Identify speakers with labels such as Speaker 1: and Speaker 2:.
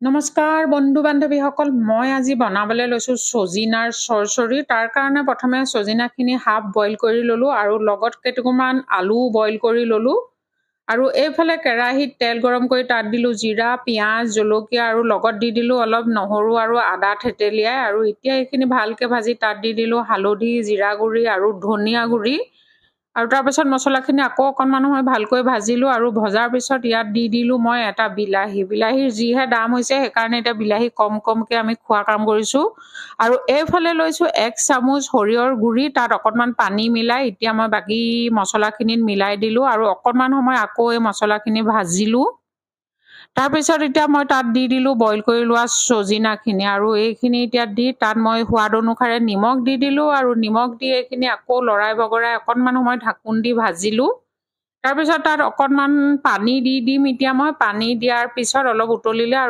Speaker 1: নমস্কাৰ বন্ধু বান্ধৱীসকল, মই আজি বনাবলৈ লৈছোঁ ছজিনাৰ চৰচৰি। তাৰ কাৰণে প্ৰথমে ছজিনাখিনি হাফ বইল কৰি ল'লোঁ আৰু লগত কেইটুকুৰমান আলু বইল কৰি ল'লোঁ। আৰু এইফালে কেৰাহীত তেল গৰম কৰি তাত দিলোঁ জিৰা, পিঁয়াজ, জলকীয়া আৰু লগত দি দিলোঁ অলপ নহৰু আৰু আদা থেতেলিয়াই। আৰু এতিয়া এইখিনি ভালকৈ ভাজি তাত দি দিলোঁ হালধি, জিৰা গুড়ি আৰু ধনিয়া গুড়ি। আৰু তাৰপিছত মছলাখিনি আকৌ অকণমান সময় ভালকৈ ভাজিলোঁ আৰু ভজাৰ পিছত ইয়াত দি দিলোঁ মই এটা বিলাহী। বিলাহীৰ যিহে দাম হৈছে সেইকাৰণে এতিয়া বিলাহী কমকৈ আমি খোৱা কাম কৰিছোঁ। আৰু এইফালে লৈছোঁ 1 চামুচ সৰিয়হৰ গুড়ি, তাত অকণমান পানী মিলাই এতিয়া মই বাকী মছলাখিনিত মিলাই দিলোঁ আৰু অকণমান সময় আকৌ এই মছলাখিনি ভাজিলোঁ। তাৰপিছত এতিয়া মই তাত দি দিলোঁ বইল কৰি লোৱা ছজিনাখিনি আৰু এইখিনি এতিয়া দি তাত মই সোৱাদ অনুসাৰে নিমখ দি দিলোঁ আৰু নিমখ দি এইখিনি আকৌ লৰাই বগৰাই অকণমান সময় ঢাকোন দি ভাজিলোঁ। তাৰপিছত তাত অকণমান পানী দি দিম এতিয়া মই। পানী দিয়াৰ পিছত অলপ উতলিলে আৰু